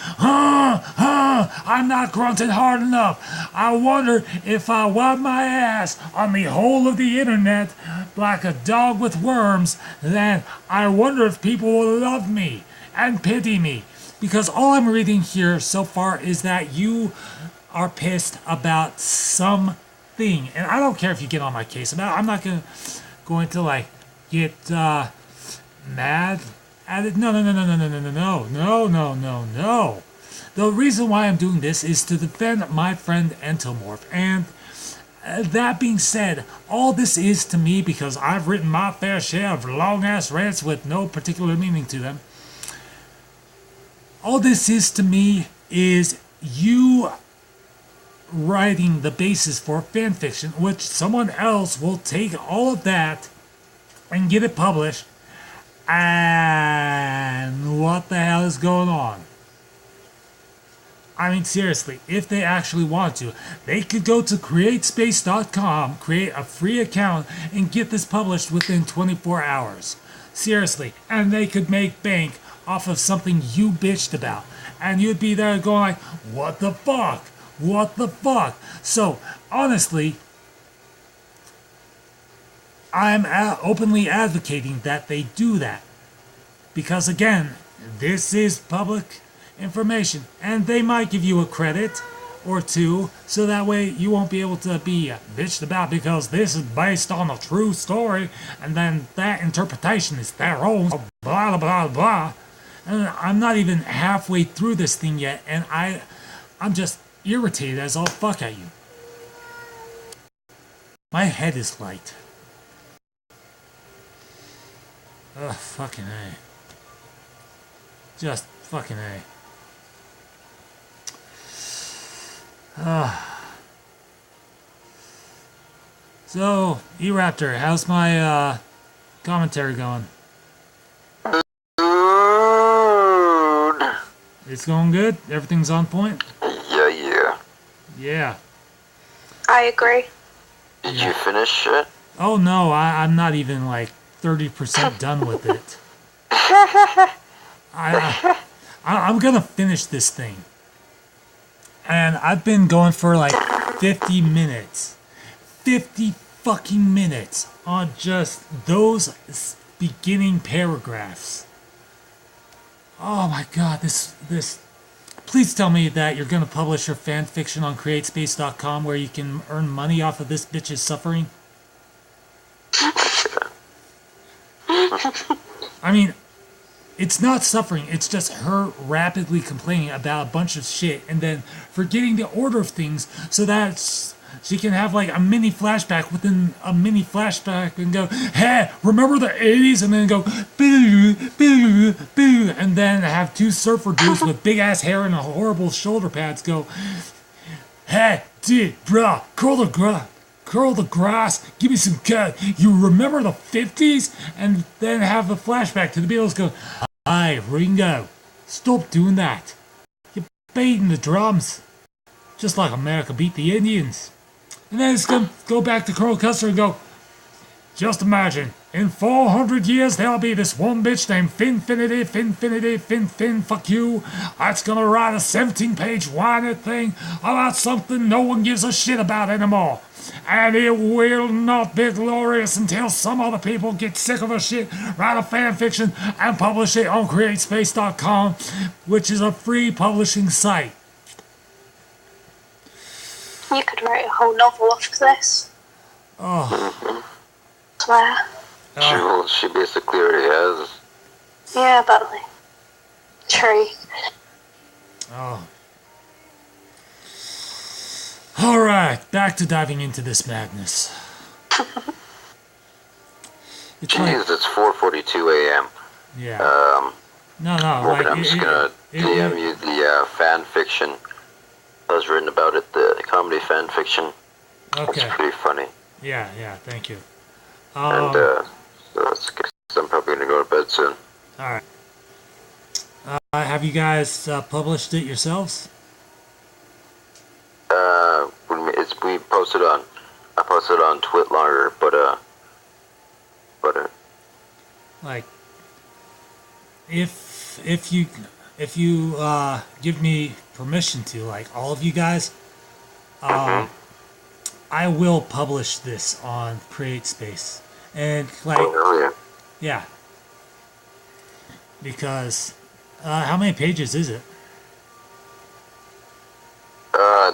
I'm not grunting hard enough. I wonder if I wipe my ass on the whole of the internet like a dog with worms, then I wonder if people will love me and pity me. Because all I'm reading here so far is that you are pissed about something. And I don't care if you get on my case about it. I'm not going to like get mad at it. No. The reason why I'm doing this is to defend my friend Entomorph. And that being said, all this is to me, because I've written my fair share of long-ass rants with no particular meaning to them. All this is to me is you writing the basis for fanfiction, which someone else will take all of that and get it published. And what the hell is going on? I mean, seriously, if they actually want to, they could go to createspace.com, create a free account, and get this published within 24 hours. Seriously, and they could make bank off of something you bitched about. And you'd be there going like, what the fuck? What the fuck? So, honestly, I'm openly advocating that they do that. Because again, this is public information, and they might give you a credit or two, so that way you won't be able to be bitched about because this is based on a true story, and then that interpretation is their own, blah blah blah. And I'm not even halfway through this thing yet, and I'm just irritated as all fuck at you. My head is light. Ugh, fucking A. Just fucking A. So, E-Raptor, how's my commentary going? Dude. It's going good? Everything's on point? Yeah. Yeah. I agree. Did you finish it? Oh no, I'm not even like 30% done with it. I'm gonna finish this thing. And I've been going for like 50 minutes. 50 fucking minutes on just those beginning paragraphs. Oh my god, this. Please tell me that you're gonna publish your fan fiction on CreateSpace.com where you can earn money off of this bitch's suffering. I mean, it's not suffering, it's just her rapidly complaining about a bunch of shit and then forgetting the order of things so that she can have like a mini flashback within a mini flashback and go, hey, remember the 80s? And then go, boo, boo, boo. And then have two surfer dudes with big ass hair and horrible shoulder pads go, hey, dude, bruh, curl the grass, give me some cut. You remember the 50s? And then have the flashback to the Beatles go, hi, Ringo, stop doing that. You're beating the drums. Just like America beat the Indians. And then it's going to go back to Colonel Custer and go, just imagine, in 400 years there'll be this one bitch named Fin, fuck you. That's going to write a 17-page whining thing about something no one gives a shit about anymore. And it will not be glorious until some other people get sick of her shit, write a fan fiction, and publish it on CreateSpace.com, which is a free publishing site. You could write a whole novel off of this. Oh. Swear. She basically already has. Yeah, but like, true. Oh. Alright, back to diving into this madness. It's like, Jeez, it's 4:42 a.m. yeah. No, Morgan, like I'm just gonna DM you the fan fiction that was written about it, the comedy fan fiction. Okay. It's pretty funny. Yeah, thank you. And so that's good. I'm probably gonna go to bed soon. Alright. Have you guys published it yourselves? We posted on. I posted on Twitlonger, but Like, if you give me permission to, like all of you guys, I will publish this on CreateSpace, and like, yeah, because how many pages is it?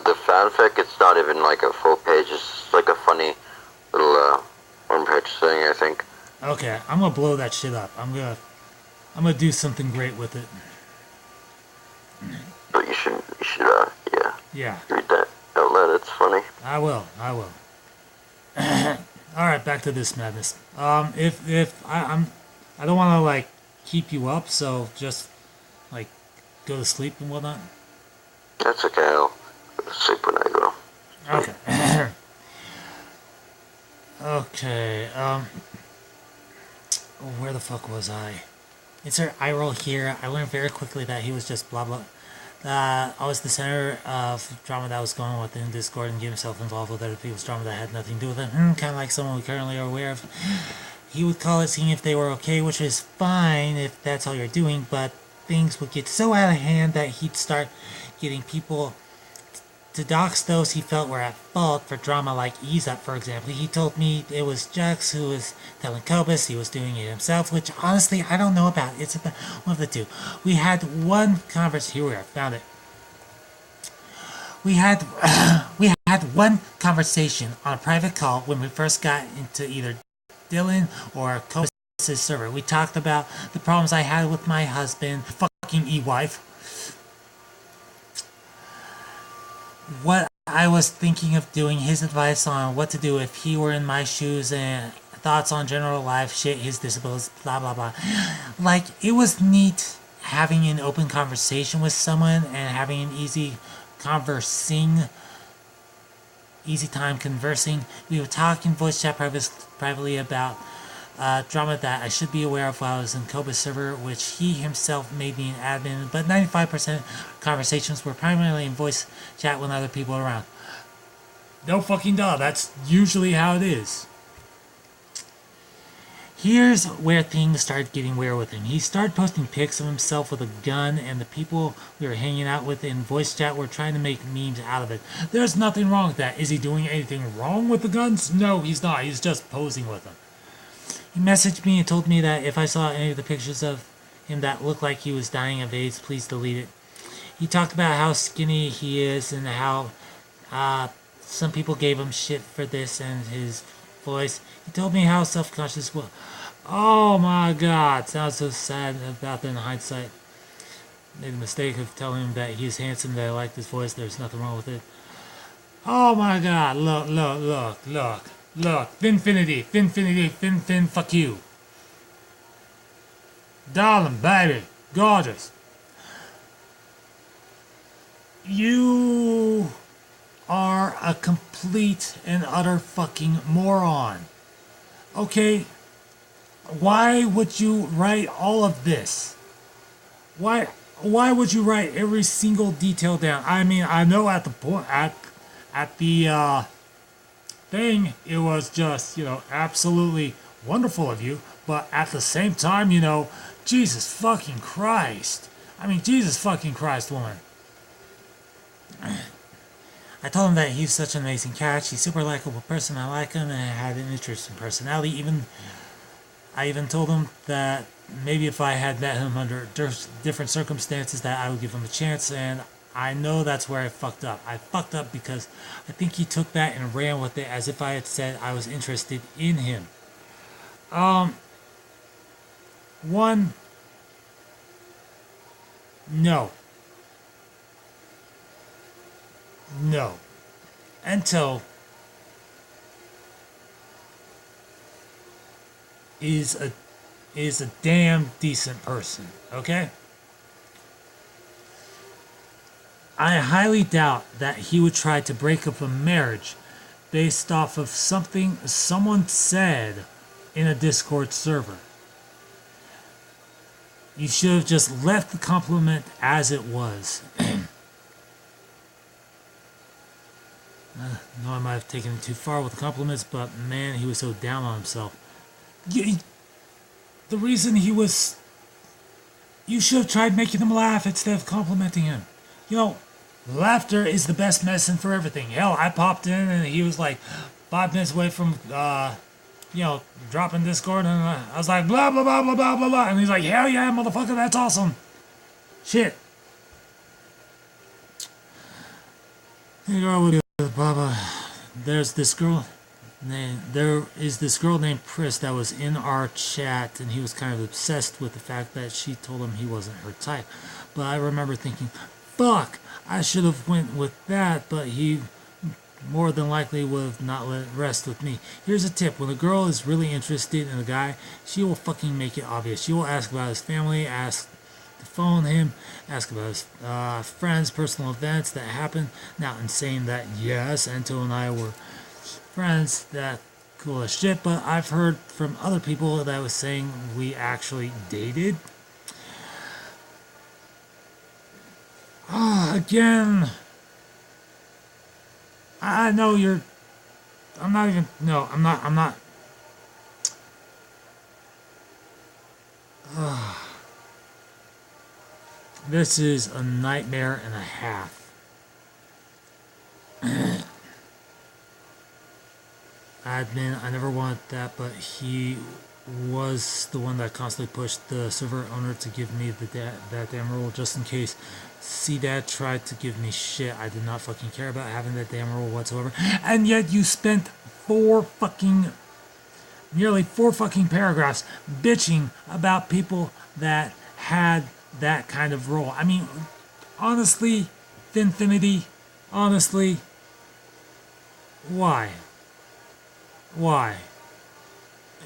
The fanfic, it's not even like a full page. It's like a funny little one-page thing, I think. Okay, I'm gonna blow that shit up. I'm gonna do something great with it. But you should, Yeah, read that out loud. It's funny. I will. All right, back to this madness. If I don't want to like keep you up, so just like go to sleep and whatnot. That's okay. I'll go to sleep when I go. Okay. Okay. Where the fuck was I? Insert eye roll here. I learned very quickly that he was just blah blah. I was the center of drama that was going on within Discord and get himself involved with other people's drama that had nothing to do with it. Kind of like someone we currently are aware of. He would call it seeing if they were okay, which is fine if that's all you're doing, but things would get so out of hand that he'd start getting people to dox those he felt were at fault for drama, like Ease Up, for example. He told me it was Jux who was telling Cobus he was doing it himself, which honestly I don't know about. It's about one of the two. We had one conversation. Here we are, found it. We had one conversation on a private call when we first got into either Dylan or Cobus's server. We talked about the problems I had with my husband, fucking e-wife. What I was thinking of doing, his advice on what to do if he were in my shoes, and thoughts on general life, shit, his disabilities, blah blah blah. Like, it was neat having an open conversation with someone and having an easy time conversing. We were talking voice chat privately about drama that I should be aware of while I was in Koba's server, which he himself made me an admin, but 95% conversations were primarily in voice chat when other people are around. No fucking duh, that's usually how it is. Here's where things started getting weird with him. He started posting pics of himself with a gun, and the people we were hanging out with in voice chat were trying to make memes out of it. There's nothing wrong with that. Is he doing anything wrong with the guns? No, he's not. He's just posing with them. He messaged me and told me that if I saw any of the pictures of him that looked like he was dying of AIDS. Please delete it. He talked about how skinny he is and how some people gave him shit for this and his voice. He told me how self-conscious was. Oh my god, sounds so sad about that in hindsight. Made the mistake of telling him that he's handsome, that I liked his voice, there's nothing wrong with it. Oh my god, look. Finfinity, Fin, fuck you. Darling, baby, gorgeous. You are a complete and utter fucking moron. Okay? Why would you write all of this? Why would you write every single detail down? I mean, I know at the point at the thing, it was just, absolutely wonderful of you, but at the same time, Jesus fucking Christ. I mean, Jesus fucking Christ, woman. I told him that he's such an amazing catch. He's a super likable person. I like him, and I had an interesting personality. I even told him that maybe if I had met him under different circumstances, that I would give him a chance. And I know that's where I fucked up. I fucked up because I think he took that and ran with it as if I had said I was interested in him. No. Ento is a damn decent person, okay? I highly doubt that he would try to break up a marriage based off of something someone said in a Discord server. You should have just left the compliment as it was. No, I might have taken it too far with the compliments, but man, he was so down on himself. The reason he was... You should have tried making him laugh instead of complimenting him. Laughter is the best medicine for everything. Hell, I popped in and he was like 5 minutes away from, dropping Discord, and I was like, blah, blah, blah, blah, blah, blah, blah. And he's like, hell yeah, motherfucker, that's awesome. Shit. Hey, girl, what Baba, there is this girl named Pris that was in our chat, and he was kind of obsessed with the fact that she told him he wasn't her type. But I remember thinking, fuck, I should have went with that, but he more than likely would have not let it rest with me. Here's a tip: when a girl is really interested in a guy, she will fucking make it obvious. She will ask about his family, ask to phone him, ask about his friends, personal events that happened. Now, in saying that, yes, Ento and I were friends, that cool as shit, but I've heard from other people that was saying we actually dated. Again, I know you're... I'm not... This is a nightmare and a half. I admit I never wanted that, but he was the one that constantly pushed the server owner to give me that damn rule just in case C-Dad tried to give me shit. I did not fucking care about having that damn rule whatsoever. And yet you spent nearly four fucking paragraphs bitching about people that had that kind of role. I mean, honestly, Finfinity, honestly, why?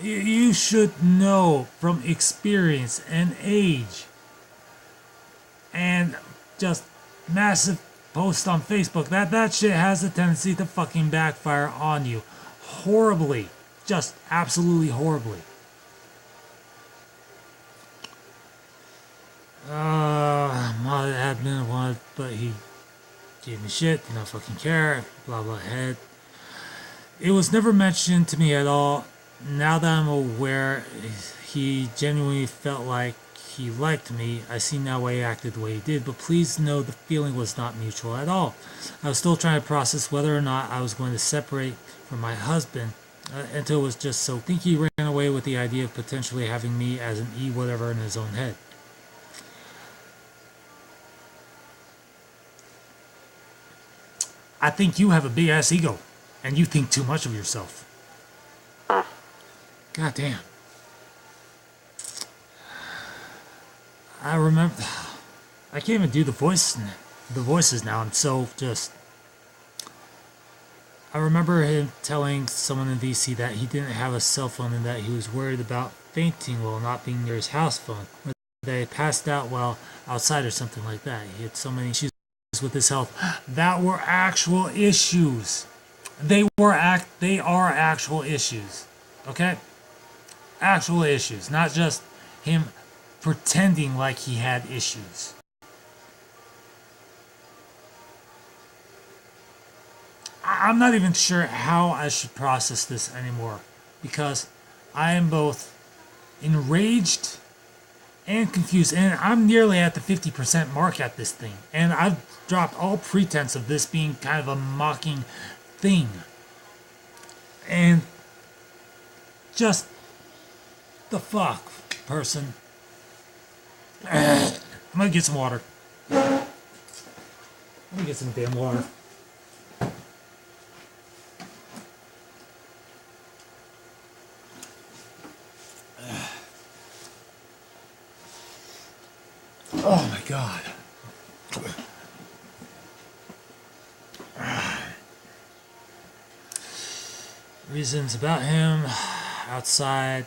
You should know from experience and age and just massive posts on Facebook that shit has a tendency to fucking backfire on you horribly, just absolutely horribly. My admin wanted, but he gave me shit, did not fucking care, blah blah head. It was never mentioned to me at all. Now that I'm aware he genuinely felt like he liked me, I see now why he acted the way he did, but please know the feeling was not mutual at all. I was still trying to process whether or not I was going to separate from my husband until it was just so. I think he ran away with the idea of potentially having me as an E whatever in his own head. I think you have a big ass ego, and you think too much of yourself. God damn. I remember. I can't even do the voices now. I'm so just. I remember him telling someone in VC that he didn't have a cell phone and that he was worried about fainting while not being near his house phone. Or they passed out while outside or something like that. He had so many issues with his health that were actual issues. They are actual issues. Okay? Actual issues, not just him pretending like he had issues. I'm not even sure how I should process this anymore because I am both enraged and confused, and I'm nearly at the 50% mark at this thing, and I've dropped all pretense of this being kind of a mocking thing, and just the fuck, person. I'm gonna get some water. Let me get some damn water. Oh my god. Reasons about him outside.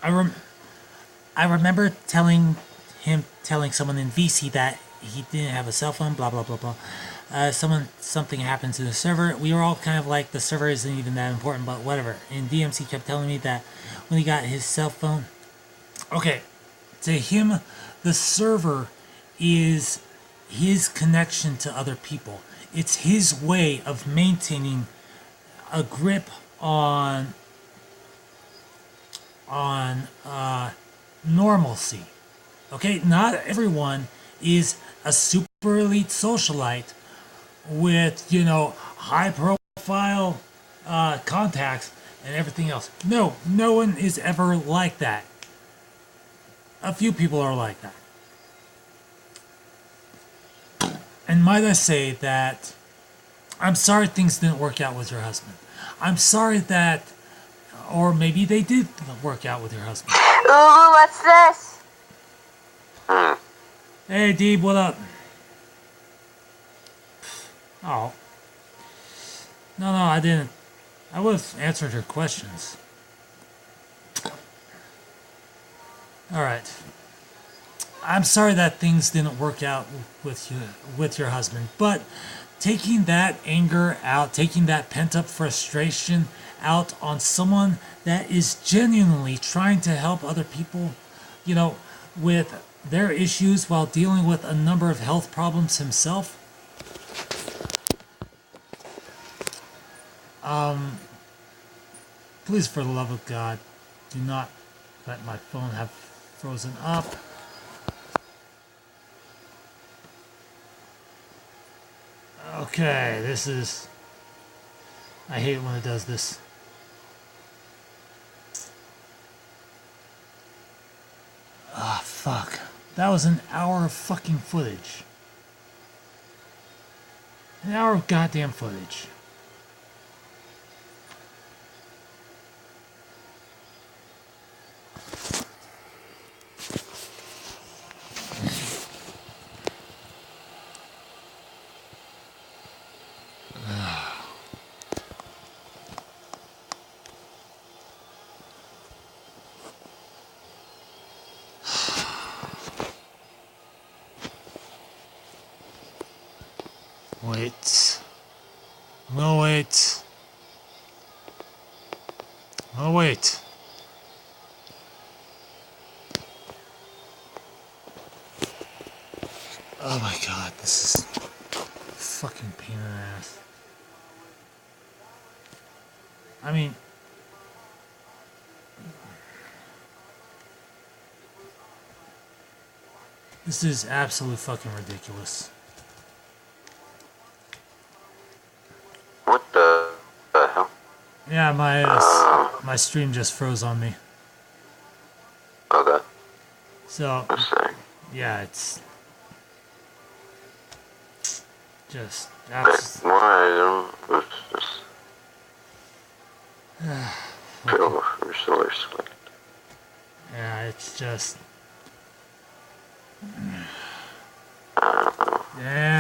I remember telling someone in VC that he didn't have a cell phone, blah blah blah blah. Something happened to the server. We were all kind of like, the server isn't even that important, but whatever. And DMC kept telling me that when he got his cell phone, okay, to him, the server is his connection to other people. It's his way of maintaining a grip on normalcy. Okay, not everyone is a super elite socialite with, high profile contacts and everything else. No one is ever like that. A few people are like that. And might I say that I'm sorry things didn't work out with your husband. I'm sorry that, or maybe they did work out with your husband. Ooh, what's this? Hey, Deeb, what up? Oh. No, I didn't. I would have answered her questions. Alright. I'm sorry that things didn't work out with your husband, but taking that anger out, taking that pent-up frustration out on someone that is genuinely trying to help other people, with their issues while dealing with a number of health problems himself. Please, for the love of God, do not let my phone have frozen up. Okay, this is... I hate when it does this. Ah, fuck. That was an hour of fucking footage. An hour of goddamn footage. Wait. No, wait. Oh, wait. Oh my god, this is fucking pain in the ass. I mean... This is absolutely fucking ridiculous. What the hell? Yeah, my stream just froze on me. Okay. So, Let's see. yeah, it's... Just Why? It's just feel really select. yeah, it's just